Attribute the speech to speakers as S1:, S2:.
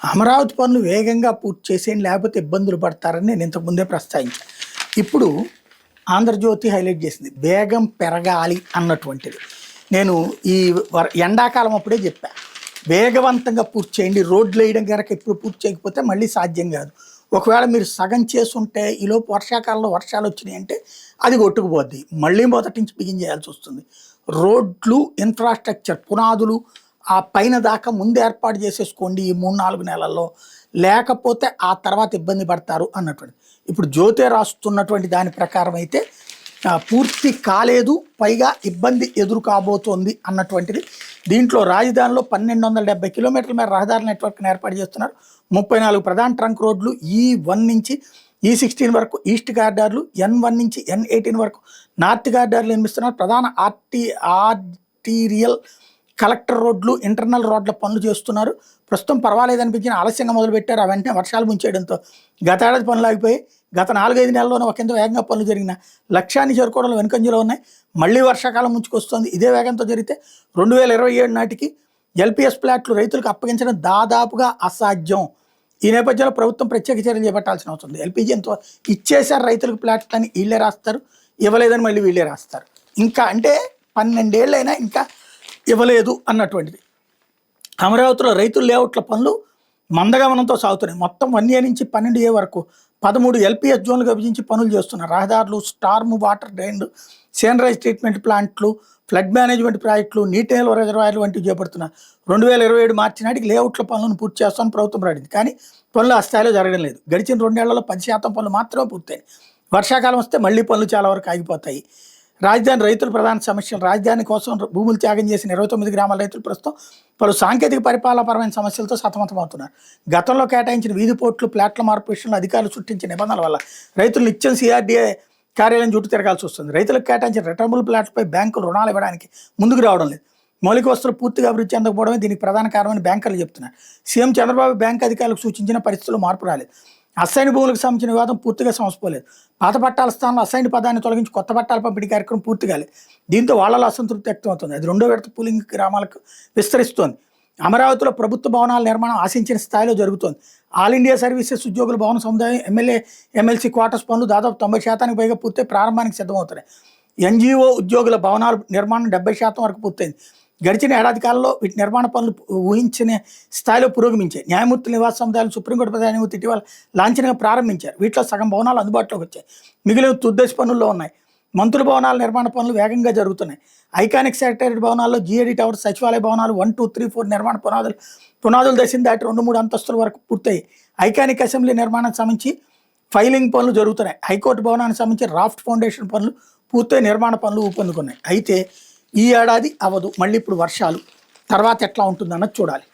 S1: అమరావతి పనులు వేగంగా పూర్తి చేసేయండి, లేకపోతే ఇబ్బందులు పడతారని నేను ఇంతకుముందే ప్రస్తావించాను. ఇప్పుడు ఆంధ్రజ్యోతి హైలైట్ చేసింది వేగం పెరగాలి అన్నటువంటిది. నేను ఈ ఎండాకాలం అప్పుడే చెప్పా, వేగవంతంగా పూర్తి చేయండి, రోడ్లు వేయడం కనుక ఇప్పుడు పూర్తి చేయకపోతే మళ్ళీ సాధ్యం కాదు. ఒకవేళ మీరు సగం చేసుంటే ఈలోపు వర్షాకాలంలో వర్షాలు వచ్చినాయి అంటే అది కొట్టుకుపోద్ది, మళ్ళీ మొదటి నుంచి బిగిన్ చేయాల్సి వస్తుంది. రోడ్లు, ఇన్ఫ్రాస్ట్రక్చర్, పునాదులు ఆ పైన దాకా ముందు ఏర్పాటు చేసేసుకోండి ఈ 3-4 నెలల్లో, లేకపోతే ఆ తర్వాత ఇబ్బంది పడతారు అన్నటువంటి. ఇప్పుడు జ్యోతే రాస్తున్నటువంటి దాని ప్రకారం అయితే పూర్తి కాలేదు, పైగా ఇబ్బంది ఎదురు కాబోతోంది అన్నటువంటిది. దీంట్లో రాజధానిలో 1270 కిలోమీటర్ల మేర రహదారుల నెట్వర్క్ని ఏర్పాటు చేస్తున్నారు. 34 ప్రధాన ట్రంక్ రోడ్లు E1 నుంచి E16 వరకు ఈస్ట్ కారిడార్లు, N1 నుంచి N18 వరకు నార్త్ కారిడార్లు నిర్మిస్తున్నారు. ప్రధాన ఆర్టీరియల్, కలెక్టర్ రోడ్లు, ఇంటర్నల్ రోడ్ల పనులు చేస్తున్నారు. ప్రస్తుతం పర్వాలేదు అనిపించిన ఆలస్యంగా మొదలుపెట్టారు. ఆ వెంటనే వర్షాలు ముంచేయడంతో గతేడాది పనులు ఆగిపోయి గత 4-5 నెలల్లోనే ఒకంత వేగంగా పనులు జరిగిన లక్ష్యాన్ని చేరుకోవడంలో వెనుకంజలో ఉన్నాయి. మళ్ళీ వర్షాకాలం ముంచుకొస్తుంది. ఇదే వేగంతో జరిగితే 2027 నాటికి ఎల్పిఎస్ ప్లాట్లు రైతులకు అప్పగించడం దాదాపుగా అసాధ్యం. ఈ నేపథ్యంలో ప్రభుత్వం ప్రత్యేక చర్యలు చేపట్టాల్సిన అవసరం ఉంది. ఎల్పిజి ఎంతో ఇచ్చేశారు రైతులకు ప్లాట్లని, వీళ్ళే రాస్తారు, ఇవ్వలేదని మళ్ళీ వీళ్ళే రాస్తారు. ఇంకా అంటే 12 ఏళ్ళైనా ఇంకా ఇవ్వలేదు అన్నటువంటిది. అమరావతిలో రైతుల లేఅవుట్ల పనులు మందగమనంతో సాగుతున్నాయి. మొత్తం 1A నుంచి 12A వరకు 13 ఎల్పిఎస్ జోన్లుగా విభజించి పనులు చేస్తున్నారు. రహదారులు, స్టార్మ్ వాటర్ డ్రైన్లు, సేనరైజ్ ట్రీట్మెంట్ ప్లాంట్లు, ఫ్లడ్ మేనేజ్మెంట్ ప్రాజెక్టులు, నీటి నిల్వ రిజర్వాయర్లు వంటివి చేపడుతున్నారు. 2027 మార్చి నాటికి లేఅవుట్ల పనులను పూర్తి చేస్తామని ప్రభుత్వం ప్రకటించింది. కానీ పనులు ఆ స్థాయిలో జరగడం లేదు. గడిచిన 2 ఏళ్లలో 10% పనులు మాత్రమే పూర్తయ్యాయి. వర్షాకాలం వస్తే మళ్ళీ పనులు చాలా వరకు ఆగిపోతాయి. రాజధాని రైతుల ప్రధాన సమస్యలు. రాజధాని కోసం భూములు త్యాగం చేసిన 29 గ్రామాల రైతులు ప్రస్తుతం పలు సాంకేతిక పరిపాలనపరమైన సమస్యలతో సతమతమవుతున్నారు. గతంలో కేటాయించిన వీధి పోర్టులు, ప్లాట్ల మార్పు విషయంలో అధికారులు సృష్టించిన నిబంధనల వల్ల రైతులు నిత్యం CRDA కార్యాలయం చుట్టూ తిరగాల్సి వస్తుంది. రైతులకు కేటాయించిన రిటర్నబుల్ ప్లాట్లపై బ్యాంకులు రుణాలు ఇవ్వడానికి ముందుకు రావడం లేదు. మౌలిక వస్తువులు పూర్తిగా అభివృద్ధి చెందకపోవడమే దీనికి ప్రధాన కారణమని బ్యాంకర్లు చెప్తున్నారు. సీఎం చంద్రబాబు బ్యాంకు అధికారులకు సూచించిన పరిస్థితుల్లో మార్పు రాలేదు. అసైన్ భూములకు సంబంధించిన వివాదం పూర్తిగా సమసిపోలేదు. పాత పట్టాల స్థానంలో అసైన్ పదాన్ని తొలగించి కొత్త పట్టాల పంపిణీ కార్యక్రమం పూర్తి కాలేదు. దీంతో వాళ్ళలో అసంతృప్తి వ్యక్తమవుతుంది. అది 2వ విడత పూలింగ్ గ్రామాలకు విస్తరిస్తోంది. అమరావతిలో ప్రభుత్వ భవనాల నిర్మాణం ఆశించిన స్థాయిలో జరుగుతోంది. ఆల్ ఇండియా సర్వీసెస్ ఉద్యోగుల భవన సముదాయం, ఎమ్మెల్యే ఎమ్మెల్సీ క్వార్టర్స్ పనులు దాదాపు 90% పైగా పూర్తయి ప్రారంభానికి సిద్ధమవుతున్నాయి. NGO ఉద్యోగుల భవనాల నిర్మాణం 70% వరకు పూర్తయింది. గడిచిన ఏడాది కాలంలో వీటి నిర్మాణ పనులు ఊహించిన స్థాయిలో పురోగమించాయి. న్యాయమూర్తుల నివాస సముదాయాలు సుప్రీంకోర్టు ప్రధాన న్యాయమూర్తి ఇటీవల లాంఛనంగా ప్రారంభించారు. వీటిలో సగం భవనాలు అందుబాటులోకి వచ్చాయి. మిగిలిన తుద్దశ పనుల్లో ఉన్నాయి. మంత్రుల భవనాల నిర్మాణ పనులు వేగంగా జరుగుతున్నాయి. ఐకానిక్ సెక్రటేరియట్ భవనాల్లో GAD టవర్, సచివాలయ భవనాలు 1, 2, 3, 4 నిర్మాణ పునాదులు దశను దాటి 2-3 అంతస్తుల వరకు పూర్తయ్యాయి. ఐకానిక్ అసెంబ్లీ నిర్మాణానికి సంబంధించి ఫైలింగ్ పనులు జరుగుతున్నాయి. హైకోర్టు భవనానికి సంబంధించి రాఫ్ట్ ఫౌండేషన్ పనులు పూర్తయి నిర్మాణ పనులు ఊపందుకున్నాయి. అయితే ఈ ఏడాది అవ్వదు. మళ్ళీ ఇప్పుడు వర్షాలు, తర్వాత ఎట్లా ఉంటుందన్నది చూడాలి.